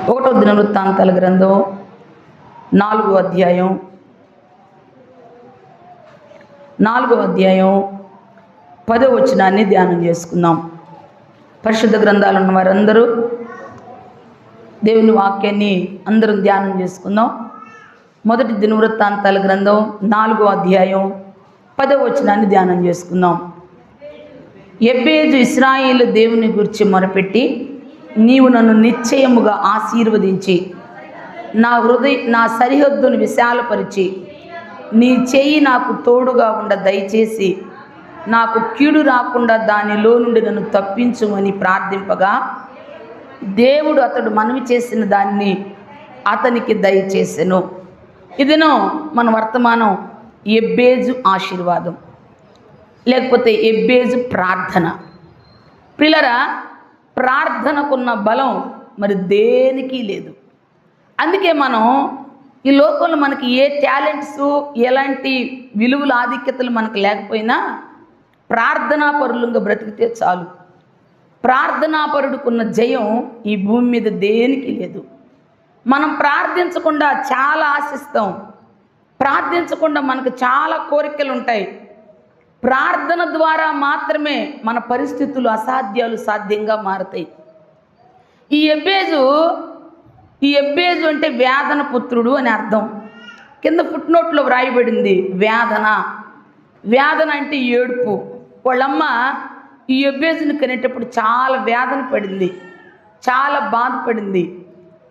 ఒకటో దినవృత్తాంతాల గ్రంథం 4వ అధ్యాయం 10వ వచనాన్ని ధ్యానం చేసుకుందాం. పరిశుద్ధ గ్రంథాలు ఉన్న వారందరూ దేవుని వాక్యాన్ని అందరం ధ్యానం చేసుకుందాం. మొదటి దినవృత్తాంతాల గ్రంథం 4వ అధ్యాయం 10వ వచనాన్ని ధ్యానం చేసుకుందాం. యెబెజు ఇశ్రాయేలు దేవుని గురించి మొరపెట్టి, నీవు నన్ను నిశ్చయముగా ఆశీర్వదించి నా సరిహద్దును విశాలపరిచి నీ చెయ్యి నాకు తోడుగా ఉండ దయచేసి నాకు కీడు రాకుండా దానిలో నుండి నన్ను తప్పించుమని ప్రార్థింపగా దేవుడు అతడు మనవి చేసిన దాన్ని అతనికి దయచేసెను. ఇదినో మన వర్తమానం యెబెజు ఆశీర్వాదం, లేకపోతే యెబెజు ప్రార్థన. ప్రియులారా, ప్రార్థనకున్న బలం మరి దేనికి లేదు. అందుకే మనం ఈ లోకంలో మనకి ఏ టాలెంట్స్, ఎలాంటి విలువల ఆధిక్యతలు మనకు లేకపోయినా ప్రార్థనాపరులుగా బ్రతికితే చాలు. ప్రార్థనాపరుడుకున్న జయం ఈ భూమి మీద దేనికి లేదు. మనం ప్రార్థించకుండా చాలా ఆశిస్తాం, ప్రార్థించకుండా మనకు చాలా కోరికలు ఉంటాయి. ప్రార్థన ద్వారా మాత్రమే మన పరిస్థితులు, అసాధ్యాలు సాధ్యంగా మారుతాయి. ఈ యెబెజు అంటే వేదన పుత్రుడు అని అర్థం. కింద ఫుట్నోట్లో వ్రాయబడింది వేదన అంటే ఏడుపు. వాళ్ళమ్మ ఈ యెబెజుని కనేటప్పుడు చాలా వేదన పడింది, చాలా బాధపడింది.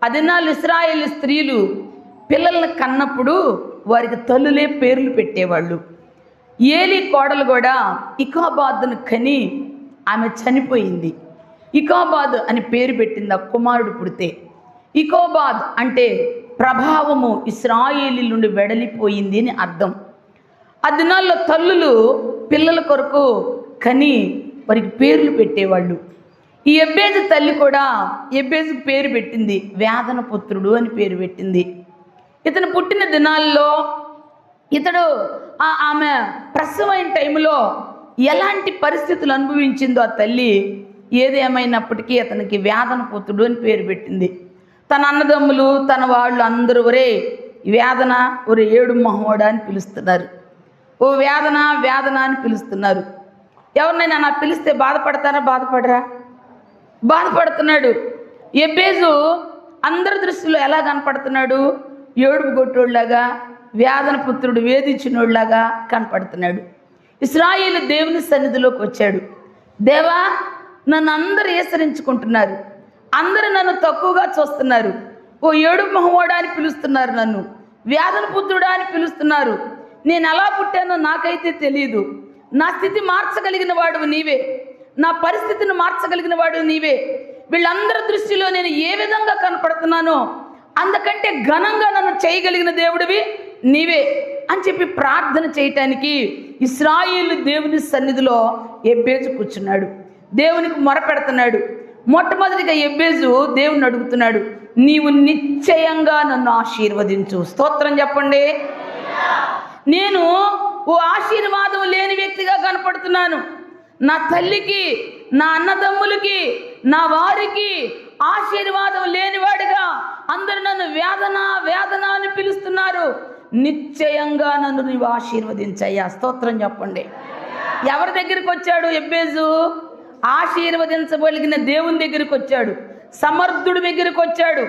అదినాలు ఇశ్రాయేలు స్త్రీలు పిల్లల్ని కన్నప్పుడు వారికి తల్లులే పేర్లు పెట్టేవాళ్ళు. ఏలీ కోడలు కూడా ఇకాబాదును కని ఆమె చనిపోయింది. ఇకాబాద్ అని పేరు పెట్టింది ఆ కుమారుడు పుడితే. ఇకోబాద్ అంటే ప్రభావము ఇశ్రాయేలు నుండి వెడలిపోయింది అని అర్థం. ఆ దినాల్లో తల్లులు పిల్లల కొరకు కని వారికి పేర్లు పెట్టేవాళ్ళు. ఈ యెబెజు తల్లి కూడా యెబెజుకు పేరు పెట్టింది, వేదన పుత్రుడు అని పేరు పెట్టింది. ఇతను పుట్టిన దినాల్లో ఆమె ప్రసవమైన టైంలో ఎలాంటి పరిస్థితులు అనుభవించిందో ఆ తల్లి, ఏదేమైనప్పటికీ అతనికి వేదన పుత్రుడు అని పేరు పెట్టింది. తన అన్నదమ్ములు, తన వాళ్ళు అందరూ ఒరే వేదన, ఒరే ఏడు మహోడా అని పిలుస్తున్నారు. ఓ వేదన వేదన అని పిలుస్తున్నారు. ఎవరినైనా నా పిలిస్తే బాధపడతారా? బాధపడుతున్నాడు. యెబెజు అందరి దృష్టిలో ఎలా కనపడుతున్నాడు? ఏడుపు కొట్టోళ్ళలాగా, వేదన పుత్రుడు వేధించినోళ్ళలాగా కనపడుతున్నాడు. ఇశ్రాయేలు దేవుని సన్నిధిలోకి వచ్చాడు. దేవా, నన్ను అందరూ ఏసరించుకుంటున్నారు, అందరూ నన్ను తక్కువగా చూస్తున్నారు. ఓ ఏడుపు మహోడా అని పిలుస్తున్నారు, నన్ను వేదన పుత్రుడా అని పిలుస్తున్నారు. నేను ఎలా పుట్టానో నాకైతే తెలియదు. నా స్థితి మార్చగలిగిన వాడు నీవే, నా పరిస్థితిని మార్చగలిగిన వాడు నీవే. వీళ్ళందరి దృష్టిలో నేను ఏ విధంగా కనపడుతున్నానో అందుకంటే ఘనంగా నన్ను చేయగలిగిన దేవుడివి నీవే అని చెప్పి ప్రార్థన చేయటానికి ఇశ్రాయేలు దేవుని సన్నిధిలో యెబెజు కూర్చున్నాడు. దేవునికి మొరపెడుతున్నాడు. మొట్టమొదటిగా యెబెజు దేవుని అడుగుతున్నాడు, నీవు నిశ్చయంగా నన్ను ఆశీర్వదించు. స్తోత్రం చెప్పండి. నేను ఓ ఆశీర్వాదం లేని వ్యక్తిగా కనపడుతున్నాను. నా తల్లికి, నా అన్నదమ్ములకి, నా వారికి ఆశీర్వాదం లేనివాడిగా అందరూ నన్ను వేదన వేదన అని పిలుస్తున్నారు. నిశ్చయంగా నన్ను నీవు ఆశీర్వదించయ్యా. స్తోత్రం చెప్పండి. ఎవరి దగ్గరికి వచ్చాడు యెబెజు? ఆశీర్వదించగలిగిన దేవుని దగ్గరికి వచ్చాడు. సమర్థుడి దగ్గరికి వచ్చాడు.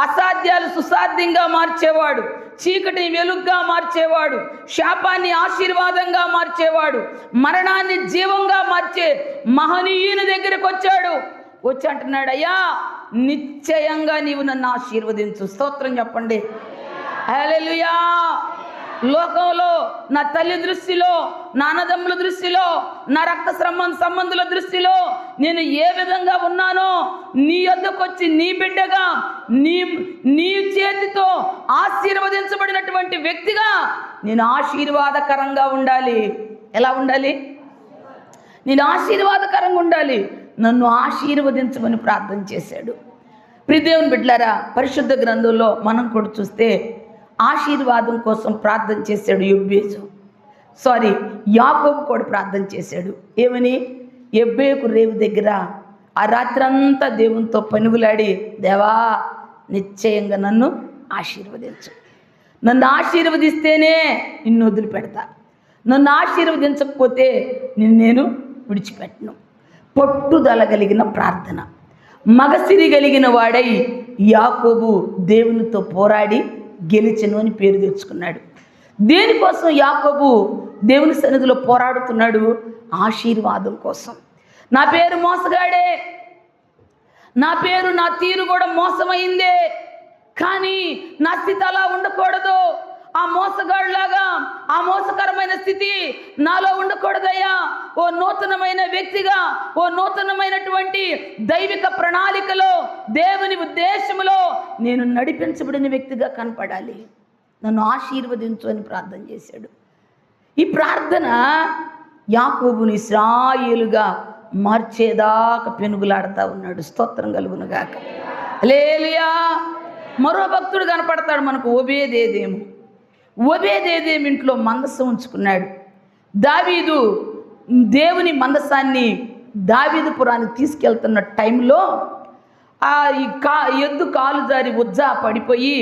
అసాధ్యాలు సుసాధ్యంగా మార్చేవాడు, చీకటిని వెలుగ్గా మార్చేవాడు, శాపాన్ని ఆశీర్వాదంగా మార్చేవాడు, మరణాన్ని జీవంగా మార్చే మహనీయుని దగ్గరికి వచ్చాడు. వచ్చి అంటున్నాడు, అయ్యా నిశ్చయంగా నీవు నన్ను ఆశీర్వదించు. స్తోత్రం చెప్పండి. హల్లెలూయా. లోకంలో నా తల్లి దృష్టిలో, నా అన్నదమ్ముల దృష్టిలో, నా రక్త సంబంధుల దృష్టిలో నేను ఏ విధంగా ఉన్నానో నీ యొద్దకు వచ్చి నీ బిడ్డగా, నీ చేతితో ఆశీర్వదించబడినటువంటి వ్యక్తిగా నేను ఆశీర్వాదకరంగా ఉండాలి. ఎలా ఉండాలి? నేను ఆశీర్వాదకరంగా ఉండాలి. నన్ను ఆశీర్వదించమని ప్రార్థన చేశాడు. ప్రియదేవుని బిడ్డలారా, పరిశుద్ధ గ్రంథంలో మనం కూడా చూస్తే ఆశీర్వాదం కోసం ప్రార్థన చేశాడు యాకోబు కూడా ప్రార్థన చేశాడు. ఏమని? యెబ్బేకు రేవు దగ్గర ఆ రాత్రంతా దేవునితో పనుగులాడి, దేవా నిశ్చయంగా నన్ను ఆశీర్వదించు. నన్ను ఆశీర్వదిస్తేనే నిన్ను వదిలిపెడతా, నన్ను ఆశీర్వదించకపోతే నేను విడిచిపెట్టను. పట్టుదల కలిగిన ప్రార్థన. మగసిరి కలిగిన వాడై యాకోబు దేవునితో పోరాడి గెలిచెను అని పేరు తెచ్చుకున్నాడు. దేనికోసం యాకోబు దేవుని సన్నిధిలో పోరాడుతున్నాడు? ఆశీర్వాదం కోసం. నా పేరు మోసగాడే, నా పేరు నా తీరు కూడా మోసమైందే, కానీ నా స్థితి అలా ఉండకూడదు. ఆ మోసగాడులాగా ఆ మోసకరమైన స్థితి నాలో ఉండకూడదయ్యా. ఓ నూతనమైన వ్యక్తిగా, ఓ నూతనమైనటువంటి దైవిక ప్రణాళికలో, దేవుని ఉద్దేశంలో నేను నడిపించబడిన వ్యక్తిగా కనపడాలి. నన్ను ఆశీర్వదించు అని ప్రార్థన చేశాడు. ఈ ప్రార్థన యాకోబుని ఇశ్రాయేలుగా మార్చేదాకా పెనుగులాడుతూ ఉన్నాడు. స్తోత్రం కలుగునుగాక. హల్లెలూయా. మరో భక్తుడు కనపడతాడు మనకు, ఓబేదేదోము. ఓబేదేదోము ఇంట్లో మందసం ఉంచుకున్నాడు. దావీదు దేవుని మందసాన్ని దావీదుపురానికి తీసుకెళ్తున్న టైంలో ఎద్దు కాలు జారి ఉజ్జా పడిపోయి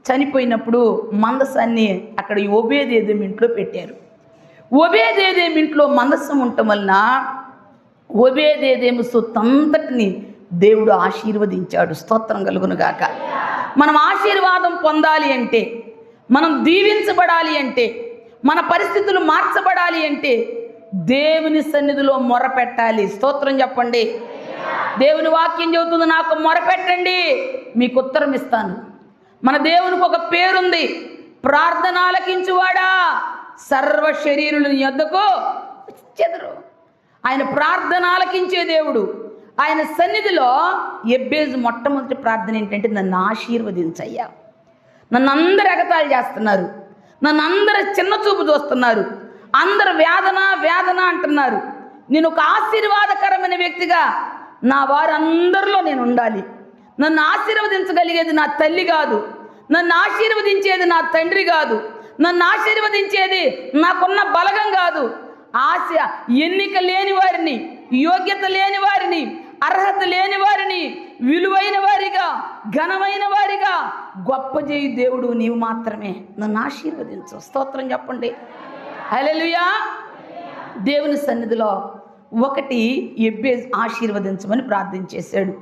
చనిపోయినప్పుడు మందసాన్ని అక్కడ ఓబేదేదోము ఇంట్లో పెట్టారు. ఓబేదేదోము ఇంట్లో మందసం ఉండటం వలన ఓబేదేదోము సొత్తంతటిని దేవుడు ఆశీర్వదించాడు. స్తోత్రం కలుగునుగాక. మనం ఆశీర్వాదం పొందాలి అంటే, మనం దీవించబడాలి అంటే, మన పరిస్థితులు మార్చబడాలి అంటే దేవుని సన్నిధిలో మొరపెట్టాలి. స్తోత్రం చెప్పండి. దేవుని వాక్యం చెబుతుంది, నాకు మొరపెట్టండి మీకు ఉత్తరం ఇస్తాను. మన దేవునికి ఒక పేరుంది, ప్రార్థన ఆలకించువాడా సర్వ శరీరుల యొద్దకు చెదరు. ఆయన ప్రార్థన ఆలకించే దేవుడు. ఆయన సన్నిధిలో ఎబ్బేజు మొట్టమొదటి ప్రార్థన ఏంటంటే, నన్ను ఆశీర్వదించయ్యా. నన్ను అందరు ఎగతాళి చేస్తున్నారు, నన్ను అందరు చిన్న చూపు చూస్తున్నారు, అందరు వేదన వేదన అంటున్నారు. నేను ఒక ఆశీర్వాదకరమైన వ్యక్తిగా నా వారందరిలో నేను ఉండాలి. నన్ను ఆశీర్వదించగలిగేది నా తల్లి కాదు, నన్ను ఆశీర్వదించేది నా తండ్రి కాదు, నన్ను ఆశీర్వదించేది నాకున్న బలగం కాదు. ఆశ ఎన్నిక లేని వారిని, యోగ్యత లేని వారిని, అర్హత లేని వారిని విలువైన వారిగా, ఘనమైన వారిగా గొప్ప చేయి దేవుడు నీవు మాత్రమే. నన్ను ఆశీర్వదించు. స్తోత్రం చెప్పండి. హల్లెలూయా. దేవుని సన్నిధిలో ఒకటి ఎబ్బేజు ఆశీర్వదించమని ప్రార్థన చేశాడు.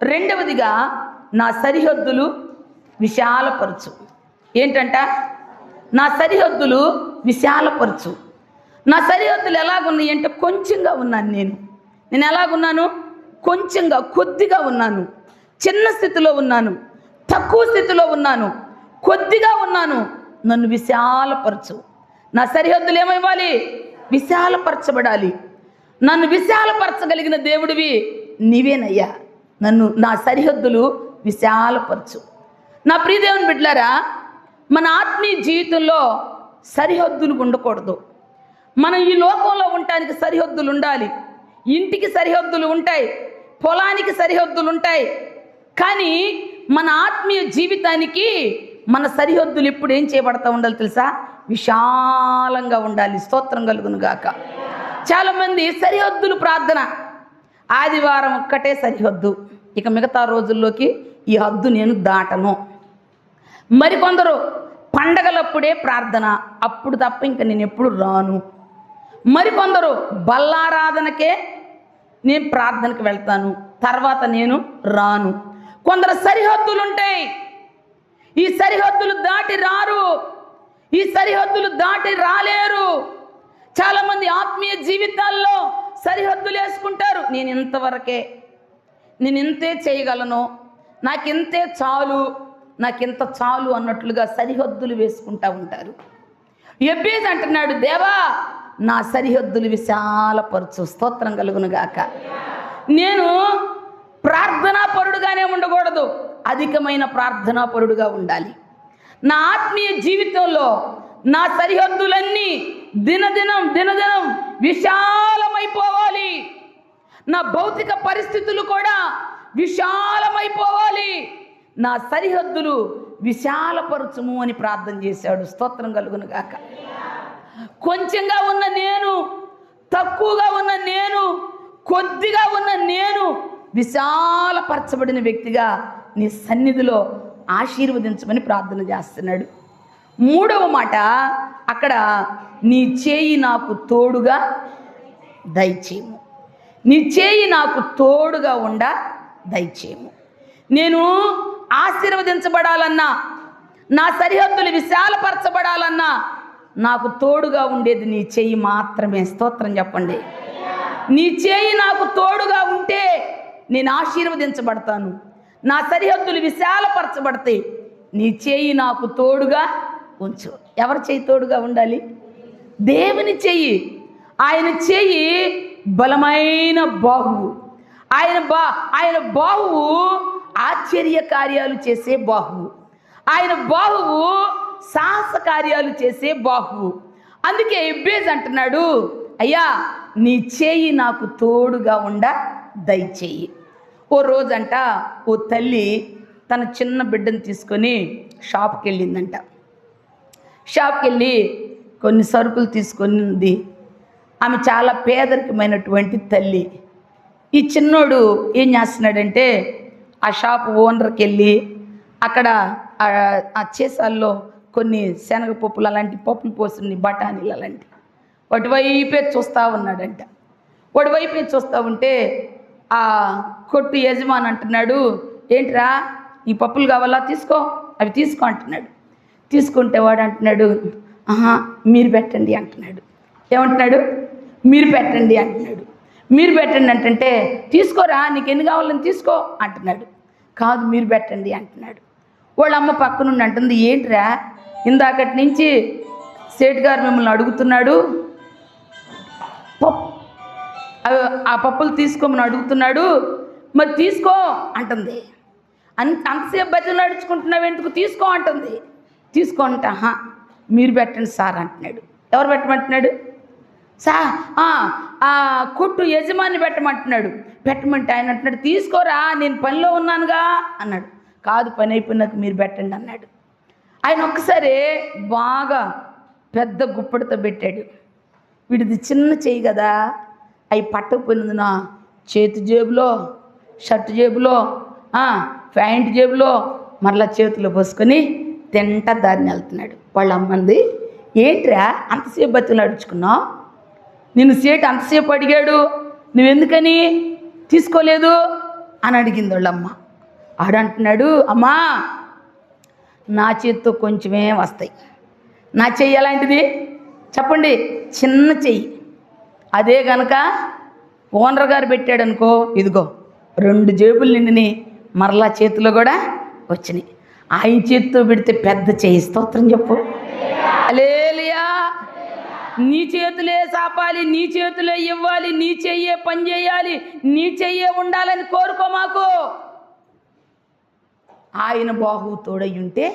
రెండవదిగా నా సరిహద్దులు విశాలపరచు. ఏంటంట? నా సరిహద్దులు విశాలపరచు. నా సరిహద్దులు ఎలాగున్నాయి అంటే, కొంచెంగా ఉన్నాను నేను ఎలాగున్నాను? కొంచెంగా, కొద్దిగా ఉన్నాను, చిన్న స్థితిలో ఉన్నాను, తక్కువ స్థితిలో ఉన్నాను, కొద్దిగా ఉన్నాను. నన్ను విశాలపరచు. నా సరిహద్దులు ఏమైవ్వాలి? విశాలపరచబడాలి. నన్ను విశాలపరచగలిగిన దేవుడివి నీవేనయ్యా. నా సరిహద్దులు విశాలపరచు. నా ప్రియదేవుని బిడ్డలారా, మన ఆత్మీయ జీవితంలో సరిహద్దులు ఉండకూడదు. మనం ఈ లోకంలో ఉండటానికి సరిహద్దులు ఉండాలి. ఇంటికి సరిహద్దులు ఉంటాయి, పొలానికి సరిహద్దులు ఉంటాయి. కానీ మన ఆత్మీయ జీవితానికి మన సరిహద్దులు ఇప్పుడు ఏం చేయబడతా ఉండాలి తెలుసా? విశాలంగా ఉండాలి. స్తోత్రం కలుగునుగాక. చాలామంది సరిహద్దులు ప్రార్థన, ఆదివారం ఒక్కటే సరిహద్దు, ఇక మిగతా రోజుల్లోకి ఈ హద్దు నేను దాటను. మరికొందరు పండగలప్పుడే ప్రార్థన, అప్పుడు తప్ప ఇంక నేను ఎప్పుడు రాను. మరికొందరు బల్లారాధనకే నేను ప్రార్థనకు వెళ్తాను, తర్వాత నేను రాను. కొందరు సరిహద్దులు ఉంటాయి, ఈ సరిహద్దులు దాటి రారు, ఈ సరిహద్దులు దాటి రాలేరు. చాలామంది ఆత్మీయ జీవితాల్లో సరిహద్దులు వేసుకుంటారు. నేను ఇంతవరకే, నేను ఇంతే చేయగలను, నాకింతే చాలు, నాకింత చాలు అన్నట్లుగా సరిహద్దులు వేసుకుంటూ ఉంటారు. ఎబ్బేజు అంటున్నాడు, దేవా నా సరిహద్దులు విశాలపరచు. స్తోత్రం కలుగునుగాక. నేను ప్రార్థనా పరుడుగానే ఉండకూడదు, అధికమైన ప్రార్థనా పరుడుగా ఉండాలి. నా ఆత్మీయ జీవితంలో నా సరిహద్దులన్నీ దినదినం దినదినం విశాలమైపోవాలి. నా భౌతిక పరిస్థితులు కూడా విశాలమైపోవాలి. నా సరిహద్దులు విశాలపరచుము అని ప్రార్థన చేశాడు. స్తోత్రం కలుగునుగాక. కొంచెంగా ఉన్న నేను, తక్కువగా ఉన్న నేను, కొద్దిగా ఉన్న నేను విశాలపరచబడిన వ్యక్తిగా నీ సన్నిధిలో ఆశీర్వదించమని ప్రార్థన చేస్తున్నాడు. మూడవ మాట అక్కడ, నీ చేయి నాకు తోడుగా దయచేయము. నీ చేయి నాకు తోడుగా ఉండ దయచేయము. నేను ఆశీర్వదించబడాలన్నా, నా సరిహద్దులు విశాలపరచబడాలన్నా నాకు తోడుగా ఉండేది నీ చేయి మాత్రమే. స్తోత్రం చెప్పండి. నీ చేయి నాకు తోడుగా ఉంటే నేను ఆశీర్వదించబడతాను, నా సరిహద్దులు విశాలపరచబడతాయి. నీ చేయి నాకు తోడుగా ఉంచు. ఎవరి చేయి తోడుగా ఉండాలి? దేవుని చెయ్యి. ఆయన చెయ్యి బలమైన బాహువు. ఆయన బాహువు ఆశ్చర్య కార్యాలు చేసే బాహువు. ఆయన బాహువు సాహస కార్యాలు చేసే బాహువు. అందుకే ఎబ్బేజ్ అంటున్నాడు, అయ్యా నీ చేయి నాకు తోడుగా ఉండ దయచేయి. ఓ రోజంట ఓ తల్లి తన చిన్న బిడ్డను తీసుకొని షాప్కి వెళ్ళిందంట. షాప్కి వెళ్ళి కొన్ని సరుకులు తీసుకొని ఆమె చాలా పేదరికమైనటువంటి తల్లి. ఈ చిన్నోడు ఏం చేస్తున్నాడంటే ఆ షాప్ ఓనర్కి వెళ్ళి అక్కడ ఆ చేసాల్లో కొన్ని శనగపప్పులు అలాంటి పప్పులు పోసిన బఠానీలు అలాంటి వాటి వైపే చూస్తూ ఉన్నాడంట. వాడి వైపే చూస్తూ ఉంటే ఆ కొట్టు యజమాని అంటున్నాడు, ఏంట్రా ఈ పప్పులు కావాలా, తీసుకో, అవి తీసుకో అంటున్నాడు. తీసుకుంటే వాడు అంటున్నాడు, మీరు పెట్టండి అంటున్నాడు. ఏమంటున్నాడు? మీరు పెట్టండి అంటున్నాడు. మీరు పెట్టండి అంటే, తీసుకోరా నీకు ఎన్ని కావాలని తీసుకో అంటున్నాడు. కాదు మీరు పెట్టండి అంటున్నాడు. వాళ్ళ అమ్మ పక్కనుండి అంటుంది, ఏంట్రా ఇందాకటి నుంచి సేట్ గారు మిమ్మల్ని అడుగుతున్నాడు, ఆ పప్పులు తీసుకోమని అడుగుతున్నాడు, మరి తీసుకో అంటుంది. అంతసేపు బజ్జలు నడుచుకుంటున్నావు ఎందుకు, తీసుకో అంటుంది. తీసుకో అంట, మీరు పెట్టండి సార్ అంటున్నాడు. ఎవరు పెట్టమంటున్నాడు? కొట్టు యజమాని పెట్టమంటున్నాడు. పెట్టమంటే ఆయన అంటున్నాడు, తీసుకోరా నేను పనిలో ఉన్నానుగా అన్నాడు. కాదు పని అయిపోయినాక మీరు పెట్టండి అన్నాడు. ఆయన ఒక్కసారి బాగా పెద్ద గుప్పడితో పెట్టాడు. వీడిది చిన్న చెయ్యి కదా, అవి పట్టకపోయినందున చేతి జేబులో, షర్ట్ జేబులో, ప్యాంట్ జేబులో మరలా చేతిలో పోసుకొని తింటా దారిని వెళ్తున్నాడు. వాళ్ళ అమ్మంది, ఏంట్రా అంతసేపు బతులు నడుచుకున్నావు, నిన్ను సేటు అంతసేపు అడిగాడు, నువ్వెందుకని తీసుకోలేదు అని అడిగింది వాళ్ళమ్మ. ఆడంటున్నాడు, అమ్మా నా చేతితో కొంచెమే వస్తాయి, నా చెయ్యి ఎలాంటిది చెప్పండి, చిన్న చెయ్యి. అదే కనుక ఓనర్ గారు పెట్టాడు అనుకో, ఇదిగో 2 జేబులు నిండిని మరలా చేతిలో కూడా వచ్చినాయి. ఆయన చేతితో పెడితే పెద్ద చెయ్యి. స్తోత్రం చెప్పు. హల్లెలూయా. నీ చేతులే సాపాలి, నీ చేతులే ఇవ్వాలి, నీ చెయ్యే పని చేయాలి, నీ చెయ్యే ఉండాలని కోరుకో మాకు. ఆయన బాహువు తోడై ఉంటే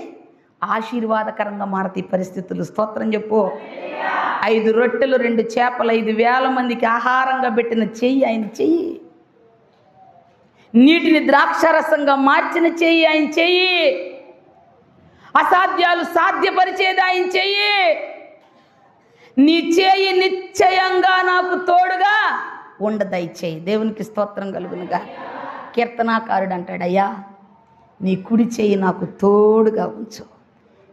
ఆశీర్వాదకరంగా మారతాయి పరిస్థితులు. స్తోత్రం చెప్పు. 5 రొట్టెలు 2 చేపలు 5,000 మందికి ఆహారంగా పెట్టిన చెయ్యి ఆయన చెయ్యి. నీటిని ద్రాక్షరసంగా మార్చిన చెయ్యి ఆయన చెయ్యి. అసాధ్యాలు సాధ్యపరిచేది ఆయన చెయ్యి. నీ చేయి నిశ్చయంగా నాకు తోడుగా ఉండదయచేయి. దేవునికి స్తోత్రం కలుగునుగా. కీర్తనాకారుడు అంటాడు, అయ్యా నీ కుడి చేయి నాకు తోడుగా ఉంచు,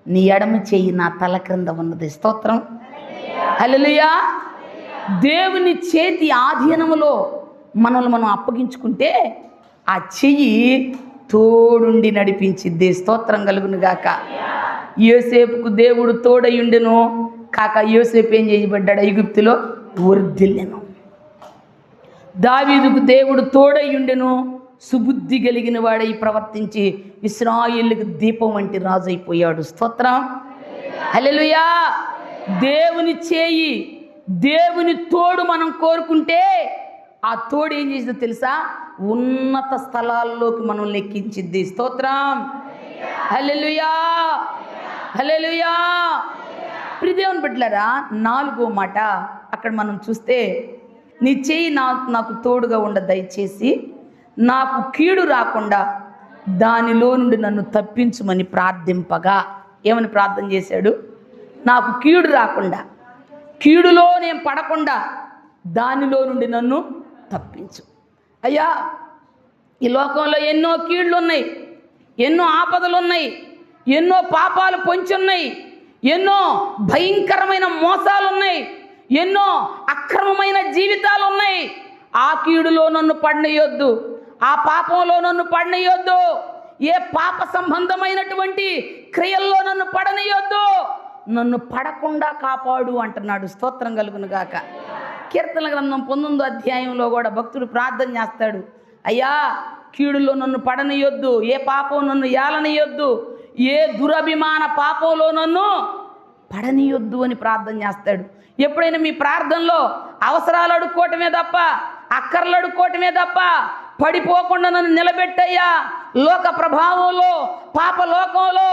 నీ ఎడమ చేయి నా తల క్రింద ఉన్నది. స్తోత్రం. హల్లెలూయా. దేవుని చేతి ఆధీనములో మనల్ని మనం అప్పగించుకుంటే ఆ చెయ్యి తోడుండి నడిపించిద్ది. స్తోత్రం కలుగునుగాక. యోసేపుకు దేవుడు తోడయుండెను కాక యోసేపు ఏం చేయబడ్డాడు? ఐగుప్తులో వర్ధిల్లెను. దావీదుకు దేవుడు తోడయుండెను, సుబుద్ధి కలిగిన వాడై ప్రవర్తించి ఇశ్రాయేలుకు దీపం వంటి రాజు అయిపోయాడు. స్తోత్రం. హల్లెలూయా. దేవుని చేయి, దేవుని తోడు మనం కోరుకుంటే ఆ తోడు ఏం చేసిందో తెలుసా? ఉన్నత స్థలాల్లోకి మనం లెక్కించిద్ది. స్తోత్రం. హల్లెలూయా. హల్లెలూయా. ప్రియదేవుని బిడ్డలారా, 4వ మాట అక్కడ మనం చూస్తే, నీ చేయి నాకు తోడుగా ఉండ దయచేసి, నాకు కీడు రాకుండా దానిలో నుండి నన్ను తప్పించుమని ప్రార్థింపగా. ఏమని ప్రార్థన చేశాడు? నాకు కీడు రాకుండా, కీడులో నేను పడకుండా దానిలో నుండి నన్ను తప్పించు. అయ్యా ఈ లోకంలో ఎన్నో కీళ్ళు ఉన్నాయి, ఎన్నో ఆపదలున్నాయి, ఎన్నో పాపాలు పొంచున్నాయి, ఎన్నో భయంకరమైన మోసాలున్నాయి, ఎన్నో అక్రమమైన జీవితాలు ఉన్నాయి. ఆ కీడులో నన్ను పడనీయొద్దు, ఆ పాపంలో నన్ను పడనీయొద్దు, ఏ పాప సంబంధమైనటువంటి క్రియల్లో నన్ను పడనీయొద్దు, నన్ను పడకుండా కాపాడు అంటున్నాడు. స్తోత్రం కలుగును గాక. కీర్తన గ్రంథం 19వ అధ్యాయంలో కూడా భక్తుడు ప్రార్థన చేస్తాడు, అయ్యా కీడులో నన్ను పడనీయొద్దు, ఏ పాపం నన్ను ఏలనీయొద్దు, ఏ దురభిమాన పాపంలో నన్ను పడనీయొద్దు అని ప్రార్థన చేస్తాడు. ఎప్పుడైనా మీ ప్రార్థనలో అవసరాలు అడుక్కోవటమే తప్ప, అక్కర్లు అడుక్కోవటమే తప్ప, పడిపోకుండా నన్ను నిలబెట్టయ్యా, లోక ప్రభావంలో, పాప లోకంలో,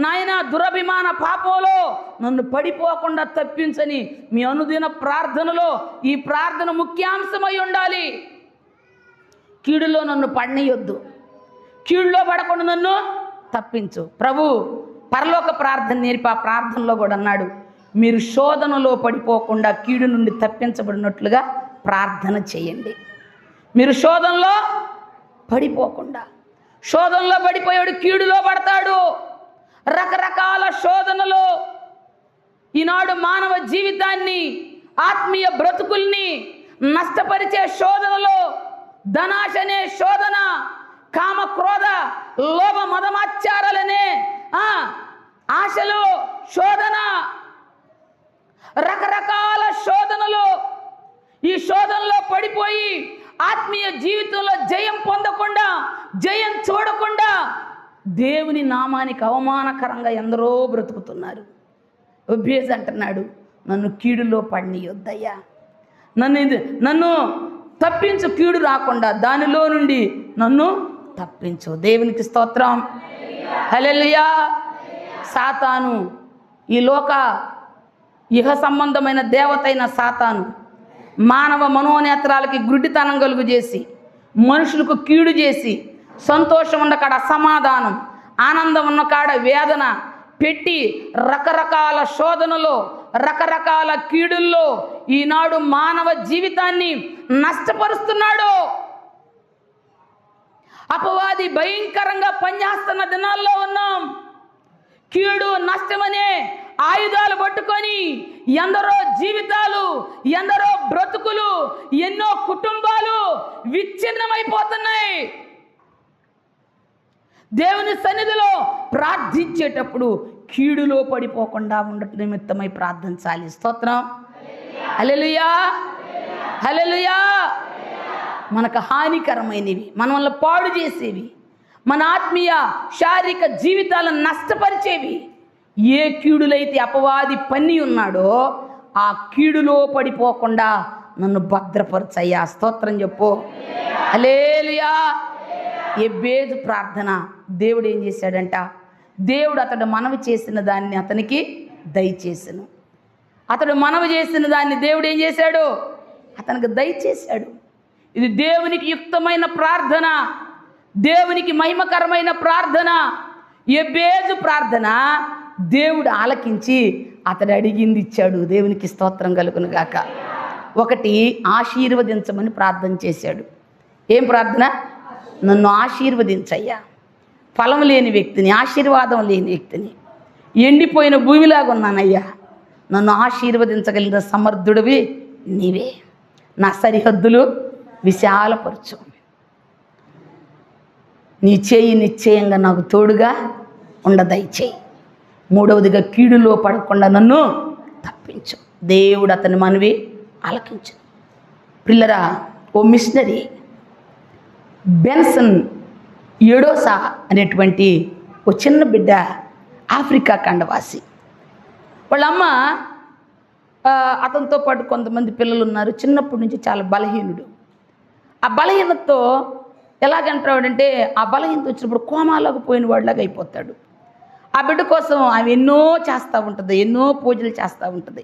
నాయన దురభిమాన పాపంలో నన్ను పడిపోకుండా తప్పించని మీ అనుదిన ప్రార్థనలో ఈ ప్రార్థన ముఖ్యాంశమై ఉండాలి. కీడులో నన్ను పడనీయొద్దు, కీడులో పడకుండా నన్ను తప్పించు. ప్రభు పరలోక ప్రార్థన నేర్పి ఆ ప్రార్థనలో కూడా అన్నాడు, మీరు శోధనలో పడిపోకుండా కీడు నుండి తప్పించబడినట్లుగా ప్రార్థన చేయండి. మీరు శోధనలో పడిపోకుండా, శోధనలో పడిపోయాడు కీడులో పడతాడు. రకరకాల శోధనలు ఈనాడు మానవ జీవితాన్ని, ఆత్మీయ బ్రతుకుల్ని నష్టపరిచే శోధనలు, ధనాశ అనే శోధన, కామ క్రోధ లోభ మదమాచారాలనే ఆశలు శోధన, రకరకాల శోధనలు. ఈ శోధనలో పడిపోయి ఆత్మీయ జీవితంలో జయం పొందకుండా, జయం చూడకుండా దేవుని నామానికి అవమానకరంగా ఎందరో బ్రతుకుతున్నారు. ఒబ్బేజ్ అంటున్నాడు, నన్ను కీడులో పడనీయొద్దయ్యా, నన్ను తప్పించు, కీడు రాకుండా దానిలో నుండి నన్ను తప్పించు. దేవునికి స్తోత్రం. హల్లెలూయా. సాతాను, ఈ లోక ఇహ సంబంధమైన దేవతైన సాతాను మానవ మనోనేత్రాలకి గుడ్డితనం కలుగు చేసి, మనుషులకు కీడు చేసి, సంతోషం ఉన్న కాడ అసమాధానం, ఆనందం ఉన్న కాడ వేదన పెట్టి రకరకాల శోధనలో, రకరకాల కీడుల్లో ఈనాడు మానవ జీవితాన్ని నష్టపరుస్తున్నాడు. అపవాది భయంకరంగా పనిచేస్తున్న దినాల్లో ఉన్నాం. కీడు నష్టమనే ఆయుధాలు పట్టుకొని ఎందరో జీవితాలు, ఎందరో బ్రతుకులు, ఎన్నో కుటుంబాలు విచ్ఛిన్నమైపోతున్నాయి. దేవుని సన్నిధిలో ప్రార్థించేటప్పుడు కీడులో పడిపోకుండా ఉండటం నిమిత్తమై ప్రార్థించాలి. స్తోత్రం. హల్లెలూయా, హల్లెలూయా. మనకు హానికరమైనవి, మనల్ని పాడు చేసేవి, మన ఆత్మీయ శారీరక జీవితాలను నష్టపరిచేవి ఏ కీడులైతే అపవాది పన్ని ఉన్నాడో ఆ కీడులో పడిపోకుండా నన్ను భద్రపరచయ్యా. స్తోత్రం చెప్పు. హల్లెలూయా. ఎబ్బేజు ప్రార్థన దేవుడు ఏం చేశాడంట, దేవుడు అతడు మనవి చేసిన దాన్ని అతనికి దయచేసెను. అతడు మనవి చేసిన దాన్ని దేవుడు ఏం చేశాడు, అతనికి దయచేశాడు. ఇది దేవునికి యుక్తమైన ప్రార్థన, దేవునికి మహిమకరమైన ప్రార్థన. ఎబ్బేజు ప్రార్థన దేవుడు ఆలకించి అతడు అడిగింది ఇచ్చాడు. దేవునికి స్తోత్రం కలుగును గాక. ఒకటి, ఆశీర్వదించమని ప్రార్థన చేశాడు. ఏం ప్రార్థన? నన్ను ఆశీర్వదించయ్యా, ఫలం లేని వ్యక్తిని, ఆశీర్వాదం లేని వ్యక్తిని, ఎండిపోయిన భూమిలాగా ఉన్నానయ్యా, నన్ను ఆశీర్వదించగలిగిన సమర్థుడివి నీవే, నా సరిహద్దులు విశాలపరచు, నీ చేయి నిశ్చయంగా నాకు తోడుగా ఉండదయచేయి. మూడవదిగా, కీడులో పడకుండా నన్ను తప్పించు. దేవుడు అతని మనవి ఆలకించు. పిల్లరా, ఓ మిషనరీ బెన్సన్ ఎడోసా అనేటువంటి ఓ చిన్న బిడ్డ, ఆఫ్రికా ఖండవాసి. వాళ్ళమ్మ అతనితో పాటు కొంతమంది పిల్లలు ఉన్నారు. చిన్నప్పటి నుంచి చాలా బలహీనుడు. ఆ బలహీనతతో ఎలాగంటాడంటే, ఆ బలహీనత వచ్చినప్పుడు కోమాలోకి పోయిన వాడిలాగా అయిపోతాడు. ఆ బిడ్డ కోసం ఆమె ఎన్నో చేస్తూ ఉంటుంది, ఎన్నో పూజలు చేస్తూ ఉంటుంది.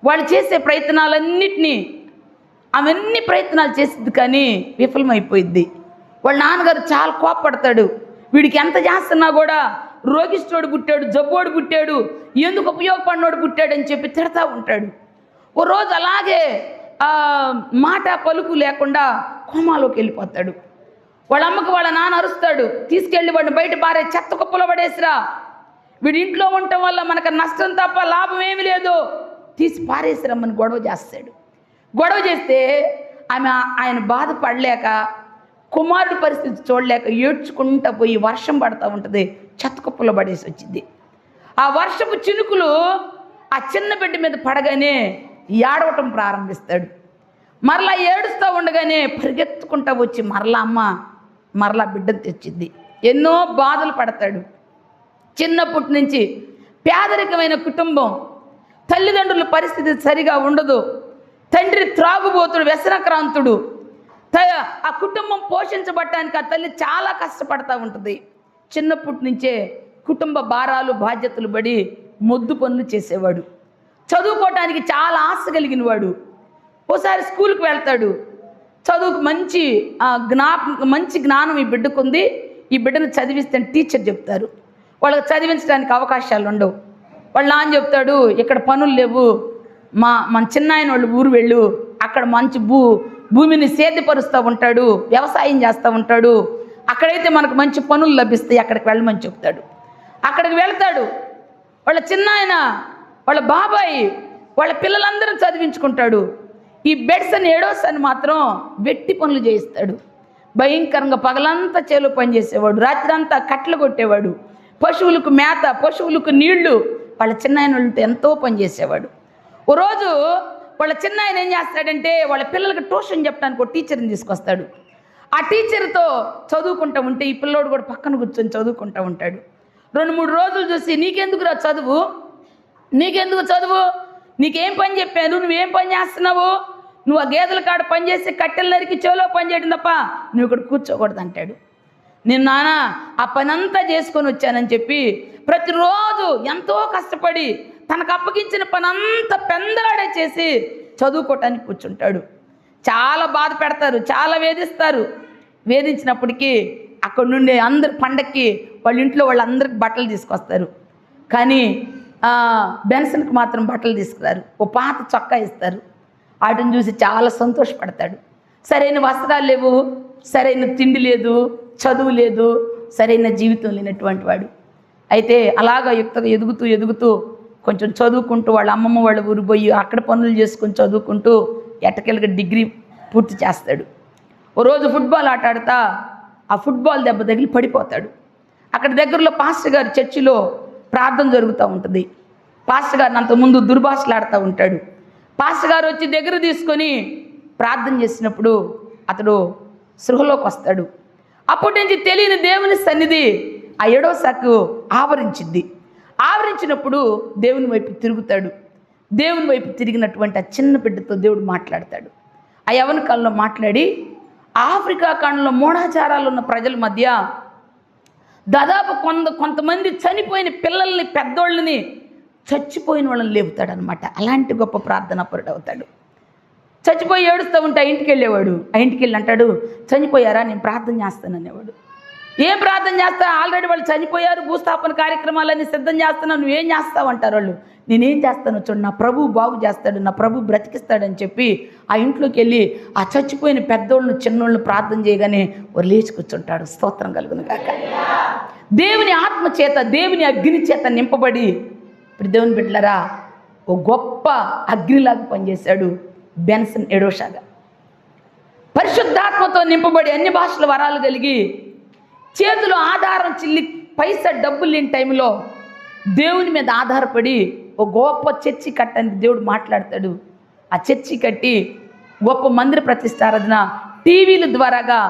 వాళ్ళు చేసే ప్రయత్నాలన్నిటినీ, అవన్నీ ప్రయత్నాలు చేసిద్ది కానీ విఫలమైపోయిద్ది. వాళ్ళ నాన్నగారు చాలా కోపపడతాడు. వీడికి ఎంత చేస్తున్నా కూడా రోగిష్టోడు పుట్టాడు, జబ్బోడు పుట్టాడు, ఎందుకు ఉపయోగపడినోడు పుట్టాడు అని చెప్పి తిడతా ఉంటాడు. ఓ రోజు అలాగే మాట పలుకు లేకుండా కోమాలోకి వెళ్ళిపోతాడు. వాళ్ళ అమ్మకు వాళ్ళ నాన్న అరుస్తాడు, తీసుకెళ్ళి వాడిని బయట పారే, చెత్త కుప్పలో పడేసిరా, వీడి ఇంట్లో ఉండటం వల్ల మనకు నష్టం తప్ప లాభం ఏమీ లేదు, తీసి పారేసిరమ్మని గొడవ చేస్తాడు. గొడవ చేస్తే ఆయన బాధపడలేక, కుమారుడి పరిస్థితి చూడలేక ఏడ్చుకుంటూ పోయి వర్షం పడుతూ ఉంటుంది, చెత్త కుప్పలో పడేసి వచ్చింది. ఆ వర్షపు చినుకులు ఆ చిన్న బిడ్డ మీద పడగానే ఏడవటం ప్రారంభిస్తాడు. మరలా ఏడుస్తూ ఉండగానే పరిగెత్తుకుంటూ వచ్చి మరలా బిడ్డను తెచ్చింది. ఎన్నో బాధలు పడతాడు. చిన్నప్పటి నుంచి పేదరికమైన కుటుంబం, తల్లిదండ్రుల పరిస్థితి సరిగా ఉండదు, తండ్రి త్రాగుబోతుడు, వ్యసనక్రాంతుడు. ఆ కుటుంబం పోషించబడటానికి ఆ తల్లి చాలా కష్టపడతా ఉంటుంది. చిన్నప్పటి నుంచే కుటుంబ భారాలు బాధ్యతలు పడి మొద్దు పనులు చేసేవాడు. చదువుకోవటానికి చాలా ఆశ కలిగిన వాడు. ఓసారి స్కూల్కి వెళ్తాడు. చదువుకు మంచి జ్ఞానం ఈ బిడ్డకుంది, ఈ బిడ్డను చదివిస్తే టీచర్ చెప్తారు. వాళ్ళకి చదివించడానికి అవకాశాలు ఉండవు. వాళ్ళు నాన్న చెప్తాడు, ఇక్కడ పనులు లేవు, మన చిన్నాయన వాళ్ళు ఊరు వెళ్ళు, అక్కడ మంచి భూమిని సేద్యపరుస్తూ ఉంటాడు, వ్యవసాయం చేస్తూ ఉంటాడు, అక్కడైతే మనకు మంచి పనులు లభిస్తాయి, అక్కడికి వెళ్ళమని చెప్తాడు. అక్కడికి వెళ్తాడు. వాళ్ళ చిన్నాయన, వాళ్ళ బాబాయి, వాళ్ళ పిల్లలందరూ చదివించుకుంటాడు. ఈ బెడ్సన్ ఏడోసని మాత్రం వెట్టి పనులు చేయిస్తాడు. భయంకరంగా పగలంతా చేలో పని చేసేవాడు, రాత్రి అంతా కట్టెలు కొట్టేవాడు, పశువులకు మేత, పశువులకు నీళ్లు, వాళ్ళ చిన్నాయన వాళ్ళతో ఎంతో పని చేసేవాడు. ఓ రోజు వాళ్ళ చిన్నాయన ఏం చేస్తాడంటే, వాళ్ళ పిల్లలకి ట్యూషన్ చెప్పడానికి ఒక టీచర్ని తీసుకొస్తాడు. ఆ టీచర్తో చదువుకుంటూ ఉంటే ఈ పిల్లోడు కూడా పక్కన కూర్చొని చదువుకుంటూ ఉంటాడు. 2-3 రోజులు చూసి, నీకెందుకురా చదువు, నీకేం పని చెప్పాను, నువ్వేం పని చేస్తున్నావు, నువ్వు ఆ గేదెల కాడ పని చేసి కట్టెలు నరికి చేలో పని చేయడం తప్ప నువ్వు ఇక్కడ కూర్చోకూడదు అంటాడు. నేను నాన్న ఆ పని అంతా చేసుకొని వచ్చానని చెప్పి ప్రతిరోజు ఎంతో కష్టపడి తనకు అప్పగించిన పని అంతా పెందలాడే చేసి చదువుకోవటానికి కూర్చుంటాడు. చాలా బాధ పెడతారు, చాలా వేధిస్తారు. వేధించినప్పటికీ అక్కడ నుండి అందరు పండక్కి వాళ్ళ ఇంట్లో వాళ్ళందరికి బట్టలు తీసుకొస్తారు. కానీ బెన్సన్కి మాత్రం బట్టలు తీసుకురారు. ఓ పాత చొక్కా ఇస్తారు. వాటిని చూసి చాలా సంతోషపడతాడు. సరైన వస్త్రాలు లేవు, సరైన తిండి లేదు, చదువు లేదు, సరైన జీవితం లేనటువంటి వాడు. అయితే అలాగా ఎదుగుతూ కొంచెం చదువుకుంటూ వాళ్ళ అమ్మమ్మ వాళ్ళ ఊరు పోయి అక్కడ పనులు చేసుకొని చదువుకుంటూ ఎట్టకెళ్ళగా డిగ్రీ పూర్తి చేస్తాడు. ఓ రోజు ఫుట్బాల్ ఆట ఆడుతా ఆ ఫుట్బాల్ దెబ్బ తగిలి పడిపోతాడు. అక్కడ దగ్గరలో పాస్టర్ గారి చర్చిలో ప్రార్థన జరుగుతూ ఉంటుంది. పాస్టర్ గారిని అంతకుముందు దుర్భాషలాడుతూ ఉంటాడు. పాస్టర్ గారు వచ్చి దగ్గర తీసుకొని ప్రార్థన చేసినప్పుడు అతడు సృహలోకి వస్తాడు. అప్పటి నుంచి తెలియని దేవుని సన్నిధి ఆ ఏడోసాకు ఆవరించినప్పుడు దేవుని వైపు తిరుగుతాడు. దేవుని వైపు తిరిగినటువంటి ఆ చిన్న బిడ్డతో దేవుడు మాట్లాడతాడు. ఆ యవన కాలంలో మాట్లాడి ఆఫ్రికా ఖండంలో మూఢాచారాలు ఉన్న ప్రజల మధ్య దాదాపు కొంతమంది చనిపోయిన పిల్లల్ని, పెద్దోళ్ళని, చచ్చిపోయిన వాళ్ళని లేపుతాడనమాట. అలాంటి గొప్ప ప్రార్థనాపరుడు అవుతాడు. చచ్చిపోయి ఏడుస్తూ ఉంటే ఆ ఇంటికి వెళ్ళేవాడు. ఆ ఇంటికి వెళ్ళి అంటాడు, చనిపోయారా, నేను ప్రార్థన చేస్తాననేవాడు. ఏం ప్రార్థన చేస్తా, ఆల్రెడీ వాళ్ళు చనిపోయారు, భూస్థాపన కార్యక్రమాలన్నీ సిద్ధం చేస్తున్నావు, నువ్వేం చేస్తావు అంటారు వాళ్ళు. నేనేం చేస్తాను చూడు, నా ప్రభు బాగు చేస్తాడు, నా ప్రభు బ్రతికిస్తాడని చెప్పి ఆ ఇంట్లోకి వెళ్ళి ఆ చచ్చిపోయిన పెద్దోళ్ళను చిన్నోళ్ళను ప్రార్థన చేయగానే వారు లేచి కూర్చుంటాడు. స్తోత్రం కలుగును గాక. దేవుని ఆత్మ చేత, దేవుని అగ్ని చేత నింపబడి ఇప్పుడు దేవుని బిడ్డలారా ఓ గొప్ప అగ్నిలాగా పనిచేశాడు బెన్సన్ ఎడోషాగా. పరిశుద్ధాత్మతో నింపబడి అన్ని భాషల వరాలు కలిగి చేతిలో ఆధారం చిల్లి పైసా డబ్బులు లేని టైంలో దేవుని మీద ఆధారపడి ఓ గొప్ప చర్చి కట్టడానికి దేవుడు మాట్లాడతాడు. ఆ చర్చి కట్టి గొప్ప మందిర ప్రతిష్టారాధన టీవీల ద్వారాగా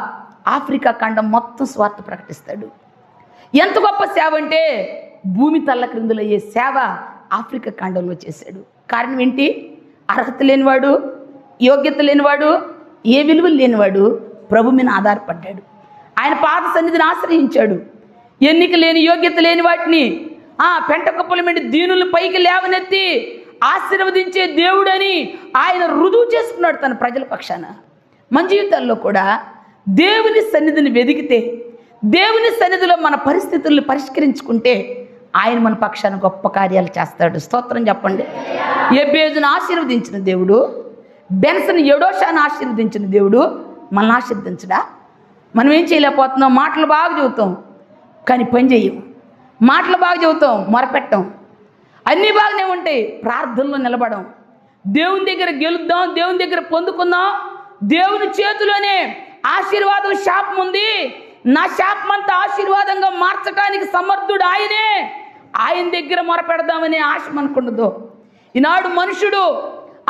ఆఫ్రికా ఖండం మొత్తం స్వార్థ ప్రకటిస్తాడు. ఎంత గొప్ప సేవ అంటే భూమి తల్ల క్రిందులయ్యే సేవ ఆఫ్రికా ఖండంలో చేశాడు. కారణం ఏంటి? అర్హత లేనివాడు, యోగ్యత లేనివాడు, ఏ విలువలు లేనివాడు ప్రభు మీద ఆధారపడ్డాడు. ఆయన పాద సన్నిధిని ఆశ్రయించాడు. ఎన్నిక లేని, యోగ్యత లేని వాటిని పెంట కుప్పల మీద దీనుల పైకి లేవనెత్తి ఆశీర్వదించే దేవుడని ఆయన రుజువు చేసుకున్నాడు తన ప్రజల పక్షాన. మన జీవితాల్లో కూడా దేవుని సన్నిధిని వెదికితే, దేవుని సన్నిధిలో మన పరిస్థితుల్ని పరిష్కరించుకుంటే ఆయన మన పక్షాన గొప్ప కార్యాలు చేస్తాడు. స్తోత్రం చెప్పండి. ఎబేజును ఆశీర్వదించిన దేవుడు, బెన్సన్ ఎడోషాను ఆశీర్వదించిన దేవుడు మనల్ని ఆశీర్వదించడా? మనం ఏం చేయలేకపోతున్నాం? మాటలు బాగా చెబుతాం కానీ పని చెయ్యం. మాటలు బాగా చెబుతాం, మొరపెట్టం. అన్నీ బాగానే ఉంటాయి, ప్రార్థనలో నిలబడం. దేవుని దగ్గర గెలుద్దాం, దేవుని దగ్గర పొందుకుందాం. దేవుని చేతిలోనే ఆశీర్వాదం శాపం ఉంది. నా శాపం అంతా ఆశీర్వాదంగా మార్చడానికి సమర్థుడు ఆయనే. ఆయన దగ్గర మొరపెడదామనే ఆశ మనకుండదు. ఈనాడు మనుషుడు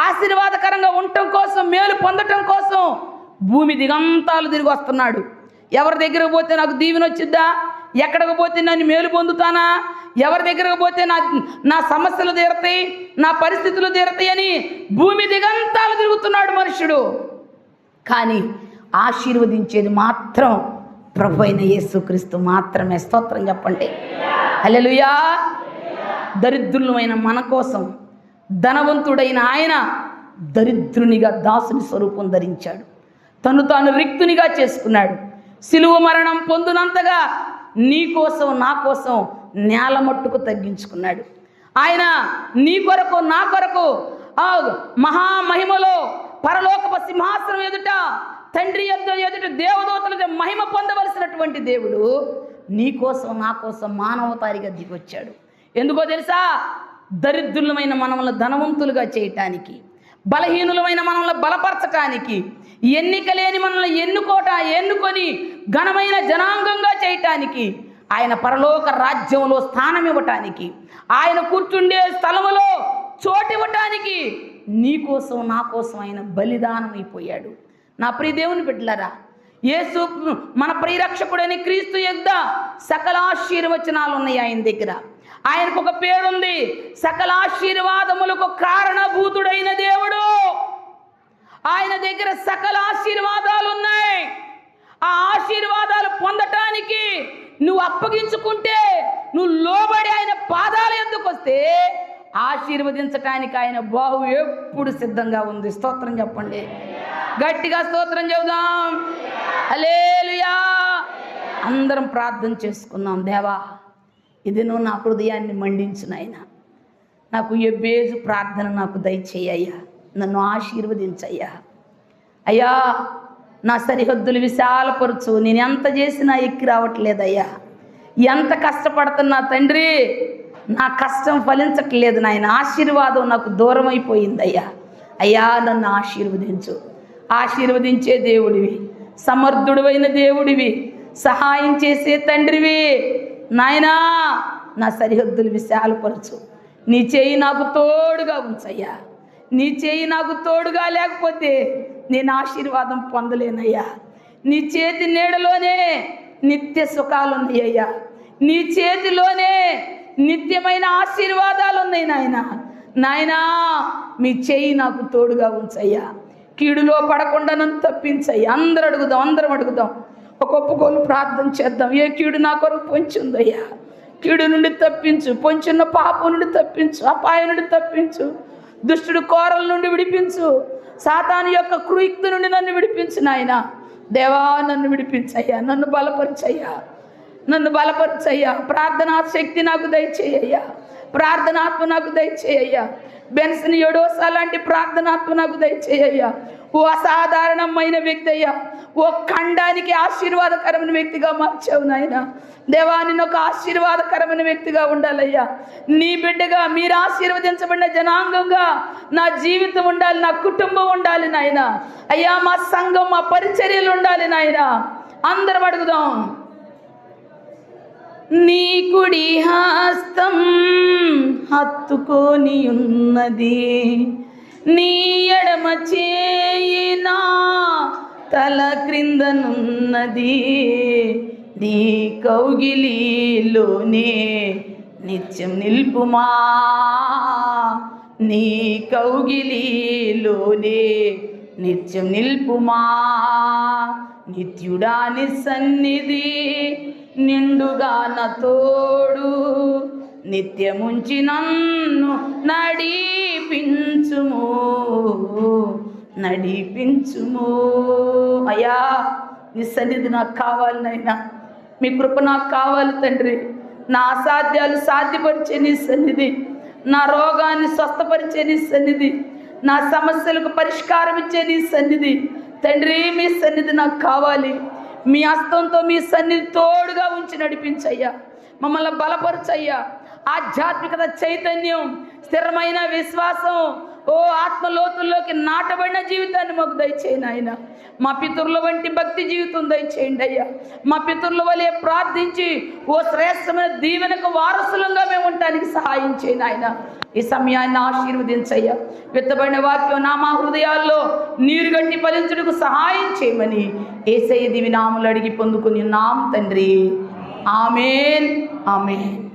ఆశీర్వాదకరంగా ఉండటం కోసం, మేలు పొందటం కోసం భూమి దిగంతాలు తిరిగి వస్తున్నాడు. ఎవరి దగ్గరకు పోతే నాకు దీవెన వచ్చిద్దా, ఎక్కడికి పోతే నన్ను మేలు పొందుతానా, ఎవరి దగ్గరకు పోతే నా సమస్యలు తీరతాయి, నా పరిస్థితులు తీరతాయి అని భూమి దిగంతాలు తిరుగుతున్నాడు మనుషుడు. కానీ ఆశీర్వదించేది మాత్రం ప్రభు అయిన యేసుక్రీస్తు మాత్రమే. స్తోత్రం చెప్పండి, హల్లెలూయా. దరిద్రులమైన మన కోసం ధనవంతుడైన ఆయన దరిద్రునిగా దాసుని స్వరూపం ధరించాడు. తను తాను రిక్తునిగా చేసుకున్నాడు. సిలువ మరణం పొందునంతగా నీ కోసం నా కోసం నేల మట్టుకు తగ్గించుకున్నాడు. ఆయన నీ కొరకు నా కొరకు ఆ మహామహిమలో పరలోకపు సింహాసనం ఎదుట, తండ్రి ఎదుట, దేవదూతల మహిమ పొందవలసినటువంటి దేవుడు నీ కోసం నా కోసం మానవతారిగా దిగొచ్చాడు. ఎందుకో తెలుసా? దరిద్రులమైన మనల్ని ధనవంతులుగా చేయటానికి, బలహీనులమైన మనల్ని బలపరచటానికి, ఎన్నిక లేని మనల్ని ఎన్నుకొని ఘనమైన జనాంగంగా చేయటానికి, ఆయన పరలోక రాజ్యంలో స్థానం ఇవ్వటానికి, ఆయన కూర్చుండే స్థలములో చోటు ఇవ్వటానికి నీ కోసం నా కోసం ఆయన బలిదానం అయిపోయాడు. నా ప్రియ దేవుని బిడ్డలారా, యేసు మన ప్రియరక్షకుడని క్రీస్తు యొద్ద సకల ఆశీర్వచనాలు ఉన్నాయి ఆయన దగ్గర. ఆయనకు ఒక పేరుంది, సకల ఆశీర్వాదములకు కారణభూతుడైన దేవుడు. ఆయన దగ్గర సకల ఆశీర్వాదాలు ఉన్నాయి. ఆ ఆశీర్వాదాలు పొందటానికి నువ్వు అప్పగించుకుంటే, నువ్వు లోబడి ఆయన పాదాల యొద్దకు వస్తే ఆశీర్వదించటానికి ఆయన బాహు ఎప్పుడు సిద్ధంగా ఉంది. స్తోత్రం చెప్పండి, గట్టిగా స్తోత్రం చెబుదాం, హల్లెలూయా. అందరం ప్రార్థన చేసుకుందాం. దేవా, ఇది నువ్వు నా హృదయాన్ని మండించు నాయన. నాకు ఎబ్బేజు ప్రార్థన నాకు దయచేయ్యా, నన్ను ఆశీర్వదించయ్యా. అయ్యా, నా సరిహద్దులు విశాలపరచు. నేను ఎంత చేసినా ఎక్కి రావట్లేదయ్యా. ఎంత కష్టపడుతున్నా తండ్రి, నా కష్టం ఫలించట్లేదు నాయన. ఆశీర్వాదం నాకు దూరం అయిపోయిందయ్యా. అయ్యా, నన్ను ఆశీర్వదించు. ఆశీర్వదించే దేవుడివి, సమర్థుడివైన దేవుడివి, సహాయం చేసే తండ్రివి నాయనా. నా సరిహద్దులు విశాలపరచు. నీ చేయి నాకు తోడుగా ఉంచయ్యా. నీ చేయి నాకు తోడుగా లేకపోతే నేను ఆశీర్వాదం పొందలేనయ్యా. నీ చేతి నీడలోనే నిత్య సుఖాలు ఉన్నాయ్యా. నీ చేతిలోనే నిత్యమైన ఆశీర్వాదాలు ఉన్నాయి నాయన. నాయనా, మీ చేయి నాకు తోడుగా ఉంచయ్యా. కీడులో పడకుండా నన్ను తప్పించయ్యా. అందరం అడుగుదాం. ఒక ఒప్పుకోలు ప్రార్థన చేద్దాం. ఏ కీడు నా కొరకు పొంచి ఉందయ్యా, కీడు నుండి తప్పించు. పొంచున్న పాపం నుండి తప్పించు, అపాయం నుండి తప్పించు, దుష్టుడు కోరల నుండి విడిపించు, సాతాను యొక్క కుయుక్తి నుండి నన్ను విడిపించు నాయన. దేవా, నన్ను విడిపించయ్యా, నన్ను బలపరచయ్యా, నన్ను బలపరచయ్యా. ప్రార్థనా శక్తి నాకు దయచేయ్యా, ప్రార్థనాత్మ నాకు దయచేయ్యా. బెన్సన్ యోడోసా లాంటి ప్రార్థనాత్మ నాకు దయచేయ్యా. ఓ అసాధారణమైన వ్యక్తి అయ్యా, ఓ ఖండానికి ఆశీర్వాదకరమైన వ్యక్తిగా మార్చావు నాయన. దేవా, నేను ఒక ఆశీర్వాదకరమైన వ్యక్తిగా ఉండాలయ్యా. నీ బిడ్డగా, మీరు ఆశీర్వదించబడిన జనాంగంగా నా జీవితం ఉండాలి, నా కుటుంబం ఉండాలి నాయన. అయ్యా, మా సంఘం, మా పరిచర్యలు ఉండాలి నాయన. అందరం అడుగుదాం. నీ కుడి హస్తం హత్తుకొని ఉన్నది, నీ ఎడమ చేయి నా తల క్రిందనున్నది, నీ కౌగిలిలోనే నిత్యం నిల్పుమా, నీ కౌగిలిలోనే నిత్యం నిల్పుమా. నిత్యుడాని సన్నిధి నిండుగా నా తోడు, నిత్యముంచి నన్ను నడిపించుము, నడిపించుము. అయ్యా, నీ సన్నిధి నాకు కావాలి నాయనా. మీ కృప నాకు కావాలి తండ్రి. నా అసాధ్యాలు సాధ్యపరిచే నీ సన్నిధి, నా రోగాన్ని స్వస్థపరిచే నీ సన్నిధి, నా సమస్యలకు పరిష్కారం ఇచ్చే నీ సన్నిధి తండ్రి. మీ సన్నిధి నాకు కావాలి. మీ హస్తంతో మీ సన్నిధి తోడుగా ఉంచి నడిపించయ్యా. మమ్మల్ని బలపరచయ్యా. ఆధ్యాత్మికత, చైతన్యం, స్థిరమైన విశ్వాసం, ఓ ఆత్మలోతుల్లోకి నాటబడిన జీవితాన్ని మాకు దయచేయండి ఆయన. మా పితరుల వంటి భక్తి జీవితం దయచేయండి అయ్యా. మా పితరుల వలె ప్రార్థించి ఓ శ్రేష్టమైన దీవెనకు వారసులంగా మేము ఉండటానికి సహాయం చేయండి ఆయన. ఈ సమయాన్ని ఆశీర్వదించయ్యా. విత్తబడిన వాక్యం మా హృదయాల్లో నీరు గట్టి ఫలించుటకు సహాయం చేయమని యేసయ్య దివ్య నామములో అడిగి పొందుకుని నామ తండ్రి. ఆమేన్, ఆమేన్.